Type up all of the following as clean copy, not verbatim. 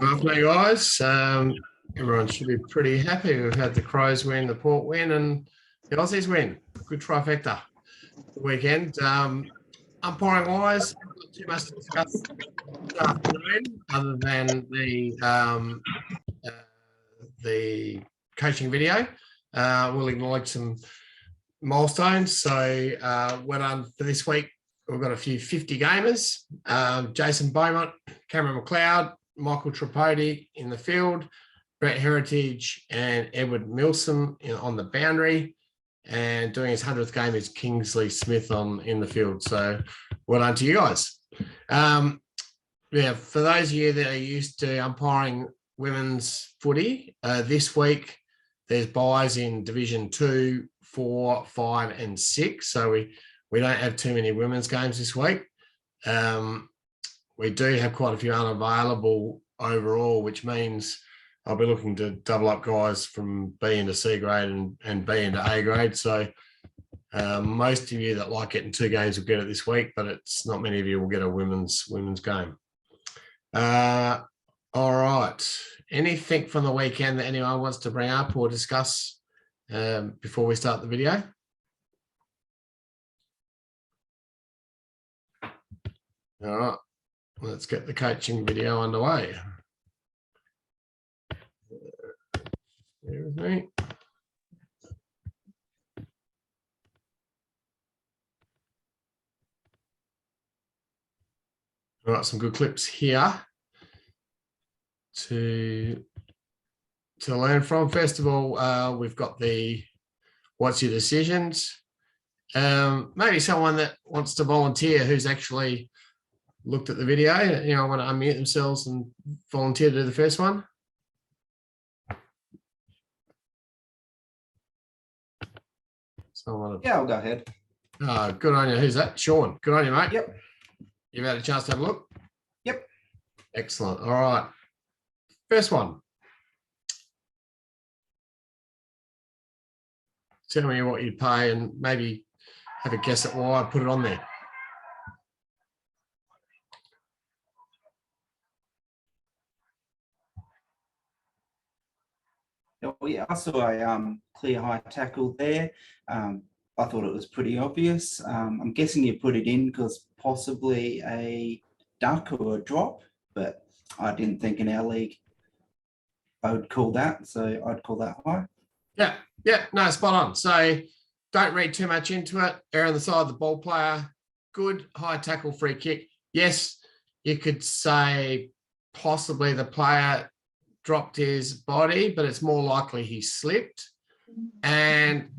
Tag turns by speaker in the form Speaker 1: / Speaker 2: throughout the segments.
Speaker 1: Afternoon, guys. Everyone should be pretty happy. We've had the Crows win, the Port win, and the Aussies win. Good trifecta the weekend. Umpiring wise, not too much to discuss this afternoon, other than the coaching video. We'll acknowledge some milestones. So well done for this week. We've got a few 50 gamers. Jason Beaumont, Cameron McLeod, Michael Tripodi in the field, Brett Heritage and Edward Milsom on the boundary, and doing his 100th game is Kingsley Smith in the field. So well done to you guys. Yeah, for those of you that are used to umpiring women's footy, this week there's buys in Division 2, 4, 5 and 6. So we don't have too many women's games this week. We do have quite a few unavailable overall, which means I'll be looking to double up guys from B into C grade and B into A grade. So most of you that like getting 2 games will get it this week, but it's not many of you will get a women's game. All right. Anything from the weekend that anyone wants to bring up or discuss before we start the video? All right. Let's get the coaching video underway. Bear with me. All right, some good clips here to learn from. First of all, we've got the what's your decisions. Maybe someone that wants to volunteer who's actually looked at the video, want to unmute themselves and volunteer to do the first one.
Speaker 2: Yeah, I'll go ahead.
Speaker 1: Good on you. Who's that? Sean. Good on you, mate.
Speaker 2: Yep.
Speaker 1: You've had a chance to have a look?
Speaker 2: Yep.
Speaker 1: Excellent. All right. First one. Tell me what you'd pay and maybe have a guess at why I put it on there.
Speaker 2: Oh, yeah, I saw a clear high tackle there. I thought it was pretty obvious. I'm guessing you put it in because possibly a duck or a drop, but I didn't think in our league I would call that, so I'd call that high.
Speaker 1: Yeah, no, spot on. So don't read too much into it. Err on the side of the ball player. Good high tackle, free kick. Yes, you could say possibly the player dropped his body, but it's more likely he slipped. And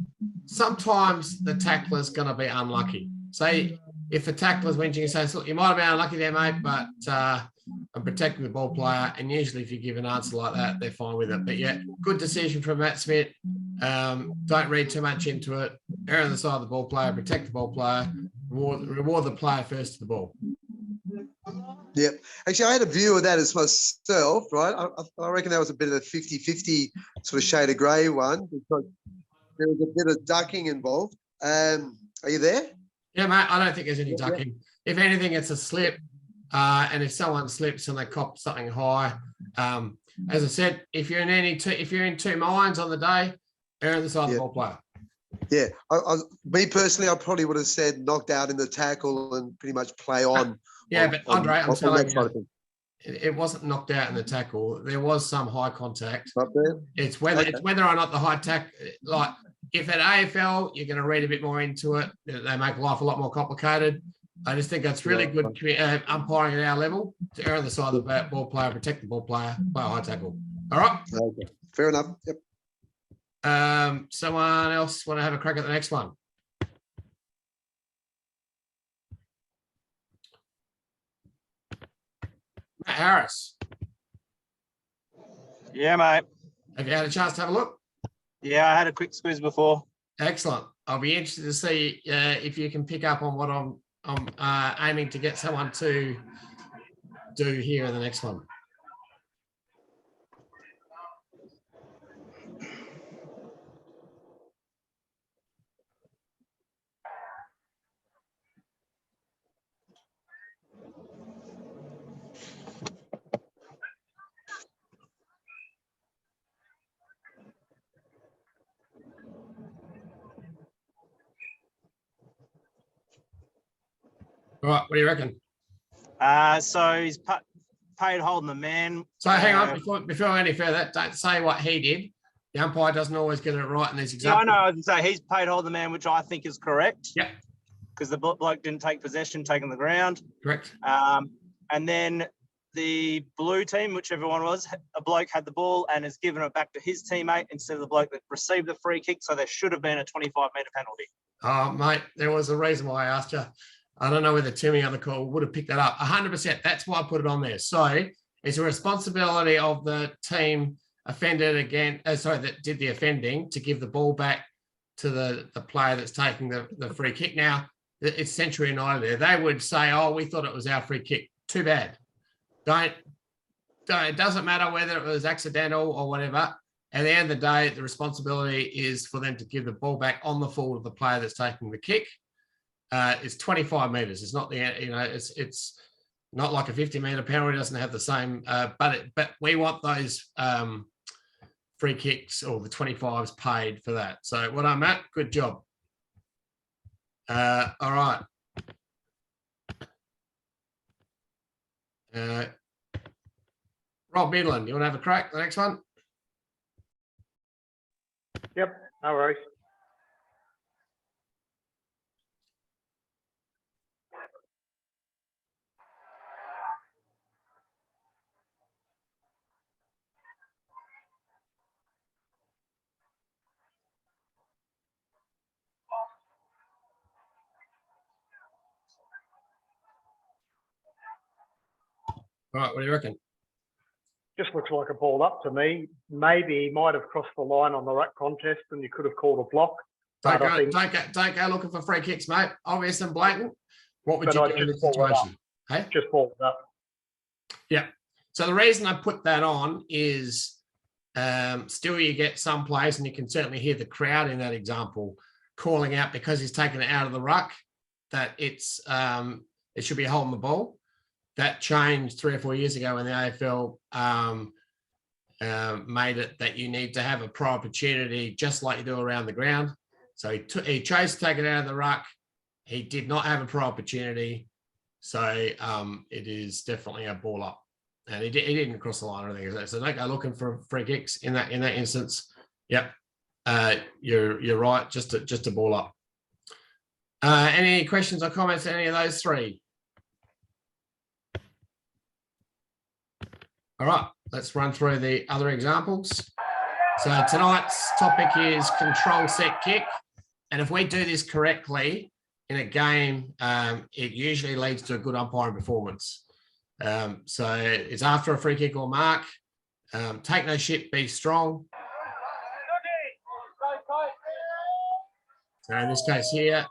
Speaker 1: sometimes the tackler's going to be unlucky. Say if a tackler's winching, you say, look, you might have been unlucky there, mate, but I'm protecting the ball player. And usually if you give an answer like that, they're fine with it. But yeah, good decision from Matt Smith. Don't read too much into it. Err on the side of the ball player, protect the ball player, reward the player first to the ball.
Speaker 3: Yep. Actually, I had a view of that as myself, right? I reckon that was a bit of a 50-50 sort of shade of grey one because there was a bit of ducking involved. Are you there?
Speaker 1: Yeah, mate, I don't think there's any ducking. If anything, it's a slip. And if someone slips and they cop something high, as I said, if you're in two minds on the day, err on the side of the ball player.
Speaker 3: Yeah, me personally, I probably would have said knocked out in the tackle and pretty much play on.
Speaker 1: Yeah, but Andre, I'm telling you, it wasn't knocked out in the tackle. There was some high contact.
Speaker 3: Not there?
Speaker 1: It's whether or not the high tackle, like if at AFL, you're going to read a bit more into it. They make life a lot more complicated. I just think that's really good umpiring at our level to err on the side of the ball player, protect the ball player, play a high tackle. All right?
Speaker 3: Okay. Fair enough. Yep.
Speaker 1: Someone else want to have a crack at the next one? Matt Harris.
Speaker 4: Yeah, mate.
Speaker 1: Have you had a chance to have a look?
Speaker 4: Yeah, I had a quick squeeze before.
Speaker 1: Excellent. I'll be interested to see if you can pick up on what I'm aiming to get someone to do here in the next one. Right, what do you reckon?
Speaker 4: So he's paid holding the man.
Speaker 1: So hang on, before we go any further, don't say what he did. The umpire doesn't always get it right in these
Speaker 4: Yeah, I
Speaker 1: examples.
Speaker 4: know. I was going to say he's paid holding the man, which I think is correct.
Speaker 1: Yep.
Speaker 4: Because the bloke didn't take possession, taking the ground.
Speaker 1: Correct.
Speaker 4: And then the blue team, whichever one was, a bloke had the ball and has given it back to his teammate instead of the bloke that received the free kick. So there should have been a 25-metre penalty.
Speaker 1: Oh, mate, there was a reason why I asked you. I don't know whether Timmy on the call would have picked that up. 100%. That's why I put it on there. So it's a responsibility of the team offended again. That did the offending to give the ball back to the player that's taking the free kick. Now, it's Century United there. They would say, oh, we thought it was our free kick. Too bad. Don't. It doesn't matter whether it was accidental or whatever. At the end of the day, the responsibility is for them to give the ball back on the full of the player that's taking the kick. It's 25 metres. It's not it's not like a 50-metre penalty. It doesn't have the same, but we want those free kicks or the 25s paid for that. So well done, Matt. Good job. All right. Rob Midland, you want to have a crack? The next one.
Speaker 5: Yep, no worries.
Speaker 1: All right, what do you reckon?
Speaker 5: Just looks like a ball up to me. Maybe he might have crossed the line on the ruck contest and you could have called a block.
Speaker 1: Don't go looking for free kicks, mate. Obvious and blatant. What would you do in this situation? Hey?
Speaker 5: Just ball it up.
Speaker 1: Yeah. So the reason I put that on is still you get some players, and you can certainly hear the crowd in that example calling out because he's taken it out of the ruck that it should be holding the ball. That changed 3 or 4 years ago when the AFL made it that you need to have a pro opportunity just like you do around the ground. So he chose to take it out of the ruck. He did not have a pro opportunity. So it is definitely a ball up. And he didn't cross the line or anything. So don't go looking for free kicks in that instance. Yep. You're right, just a ball up. Any questions or comments on any of those three? All right, let's run through the other examples. So tonight's topic is control set kick. And if we do this correctly in a game, it usually leads to a good umpiring performance. So it's after a free kick or mark. Take no shit, be strong. So in this case here,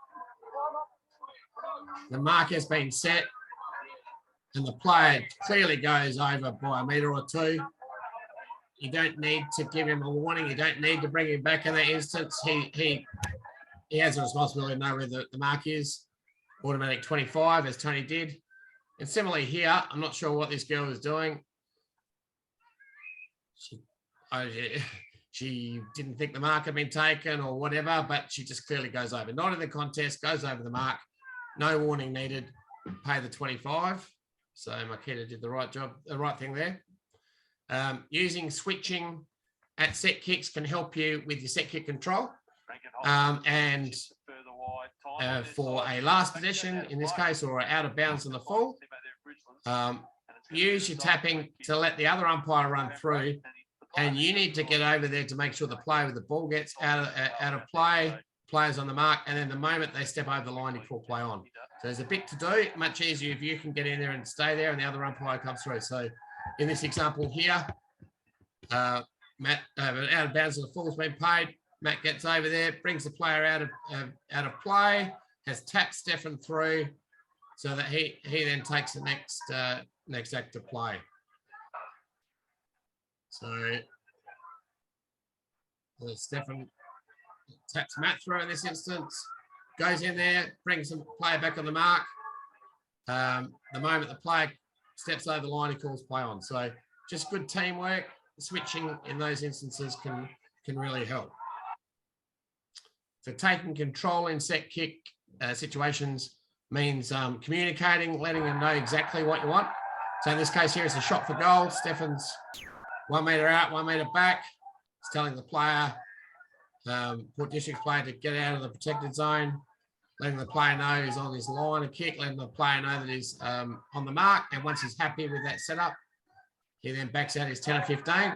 Speaker 1: the mark has been set. And the player clearly goes over by a metre or two. You don't need to give him a warning. You don't need to bring him back in that instance. He has a responsibility to know where the mark is. Automatic 25, as Tony did. And similarly here, I'm not sure what this girl is doing. She didn't think the mark had been taken or whatever, but she just clearly goes over. Not in the contest, goes over the mark. No warning needed. Pay the 25. So Makita did the right job, the right thing there. Using switching at set kicks can help you with your set kick control. And for a last possession, in this case, or out of bounds in the full, use your tapping to let the other umpire run through. And you need to get over there to make sure the player with the ball gets out of play, players on the mark, and then the moment they step over the line, you call play on. So there's a bit to do, much easier if you can get in there and stay there and the other umpire comes through. So in this example here, Matt, out of bounds of the full's been paid. Matt gets over there, brings the player out of play, has tapped Stefan through so that he then takes the next act of play. So Stefan taps Matt through in this instance. Goes in there, brings the player back on the mark. The moment the player steps over the line, he calls play on. So just good teamwork. Switching in those instances can really help. So taking control in set kick situations, means communicating, letting them know exactly what you want. So in this case here, it's a shot for goal. Stefan's 1 metre out, 1 metre back. It's telling the player, Port District's player, to get out of the protected zone, letting the player know he's on his line of kick, letting the player know that he's on the mark. And once he's happy with that setup, he then backs out his 10 or 15.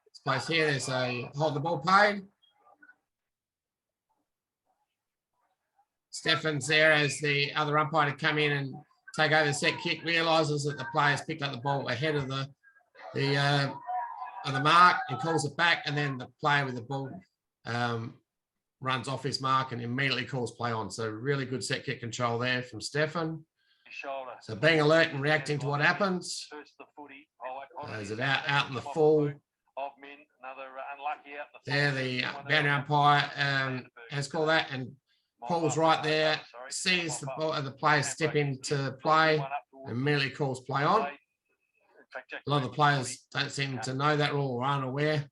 Speaker 1: This place here, there's a hold the ball paid. Stefan's there as the other umpire to come in and take over the set kick, realises that the player's picked up the ball ahead of the mark and calls it back, and then the player with the ball runs off his mark and immediately calls play on. So really good set kick control there from Stefan. So being alert and reacting to what happens. Is it out in the full? There, the boundary umpire has called that, and Paul's right there, sees the ball, the players step into play, and immediately calls play on. A lot of the players don't seem to know that rule or aren't aware.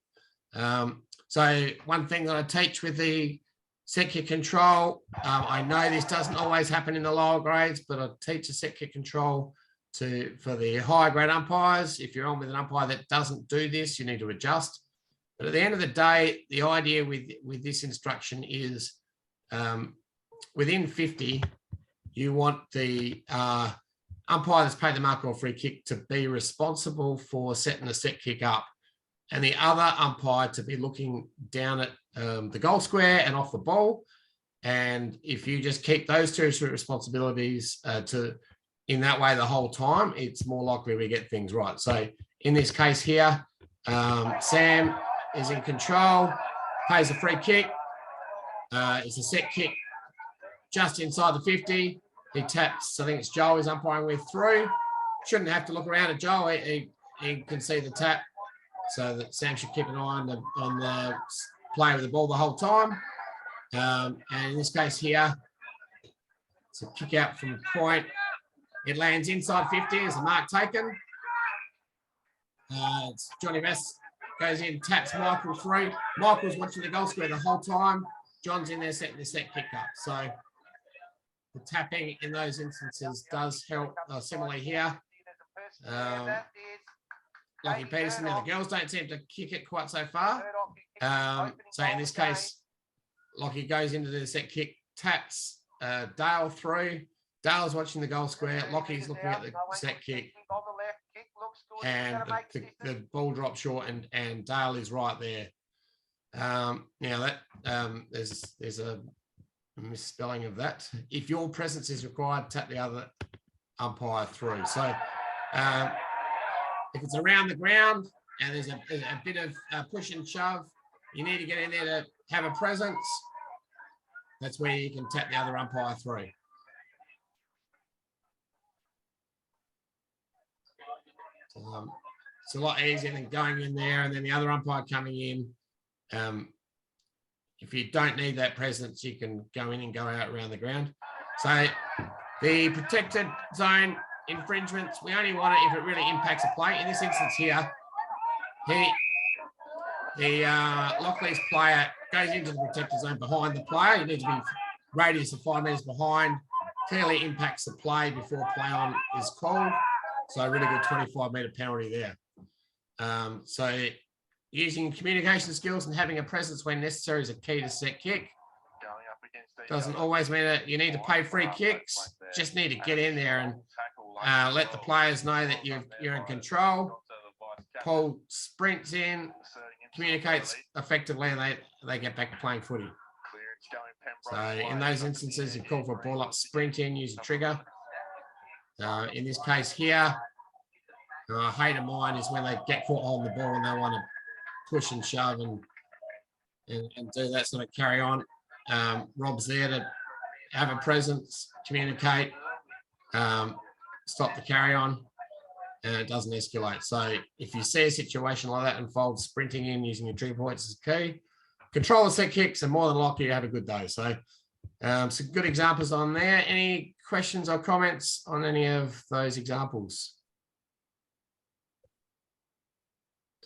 Speaker 1: So one thing that I teach with the set kick control, I know this doesn't always happen in the lower grades, but I teach a set kick control for the higher grade umpires. If you're on with an umpire that doesn't do this, you need to adjust. But at the end of the day, the idea with this instruction is within 50, you want the umpire that's paid the marker or free kick to be responsible for setting the set kick up, and the other umpire to be looking down at the goal square and off the ball. And if you just keep those two responsibilities in that way the whole time, it's more likely we get things right. So in this case here, Sam is in control, pays a free kick. It's a set kick just inside the 50. He taps, I think it's Joel he's umpiring with through. Shouldn't have to look around at Joel. He can see the tap. So that Sam should keep an eye on the player with the ball the whole time. And in this case here, it's a kick out from a point. It lands inside 50 as a mark taken. It's Johnny Bass goes in, taps Michael through. Michael's watching the goal square the whole time. John's in there setting the set kick up. So the tapping in those instances does help. Similarly here, Lockie Peterson. Now the girls don't seem to kick it quite so far. So in this case, Lockie goes into the set kick, taps Dale through. Dale's watching the goal square. Lockie's looking at the set kick, and the ball drops short, and Dale is right there. Now that there's a misspelling of that. If your presence is required, tap the other umpire through. So if it's around the ground and there's a bit of push and shove, you need to get in there to have a presence. That's where you can tap the other umpire through. It's a lot easier than going in there and then the other umpire coming in. If you don't need that presence, you can go in and go out around the ground. So the protected zone infringements, we only want it if it really impacts a play. In this instance here, Locklee's player goes into the protected zone behind the player. You need to be radius of 5 metres behind. Clearly impacts the play before play on is called. So a really good 25-metre penalty there. So using communication skills and having a presence when necessary is a key to set kick. Doesn't always mean that you need to pay free kicks. Just need to get in there and let the players know that you're in control. Paul sprints in, communicates effectively, and they get back to playing footy. So in those instances, you call for a ball up, sprint in, use a trigger. In this case here, hate of mine is when they get caught holding the ball and they want to push and shove and do that sort of carry on. Rob's there to have a presence, communicate, stop the carry on, and it doesn't escalate. So if you see a situation like that unfold, sprinting in using your trigger points is key. Control the set kicks, and more than likely you have a good day. So some good examples on there. Any questions or comments on any of those examples?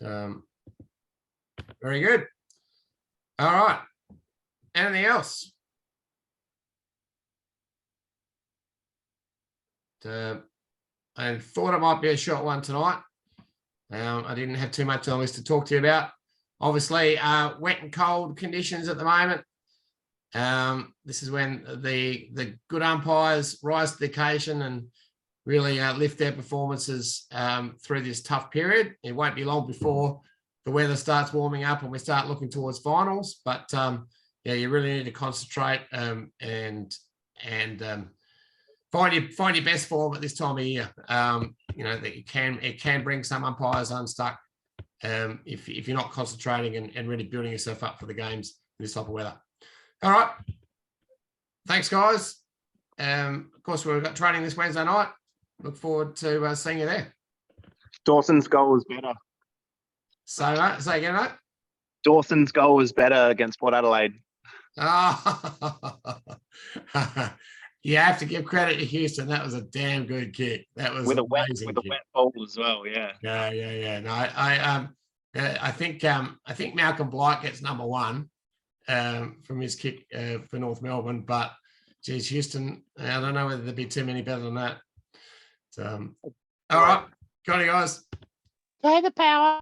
Speaker 1: Very good. All right. Anything else? I thought it might be a short one tonight. I didn't have too much on the list to talk to you about. Obviously, wet and cold conditions at the moment. This is when the good umpires rise to the occasion and really lift their performances through this tough period. It won't be long before the weather starts warming up and we start looking towards finals. But yeah, you really need to concentrate and find your best form at this time of year. You know that it can bring some umpires unstuck if you're not concentrating and really building yourself up for the games in this type of weather. All right, thanks guys. Of course, we've got training this Wednesday night. Look forward to seeing you there.
Speaker 6: Dawson's goal was better.
Speaker 1: So, say again, mate.
Speaker 6: Dawson's goal was better against Port Adelaide.
Speaker 1: Oh. You have to give credit to Houston. That was a damn good kick. That was
Speaker 6: with a
Speaker 1: amazing
Speaker 6: wet ball as well. Yeah.
Speaker 1: Yeah. No, I think Malcolm Blight gets number one from his kick for North Melbourne, but geez, Houston, I don't know whether there'd be too many better than that. All right, got it, guys.
Speaker 7: Play the power.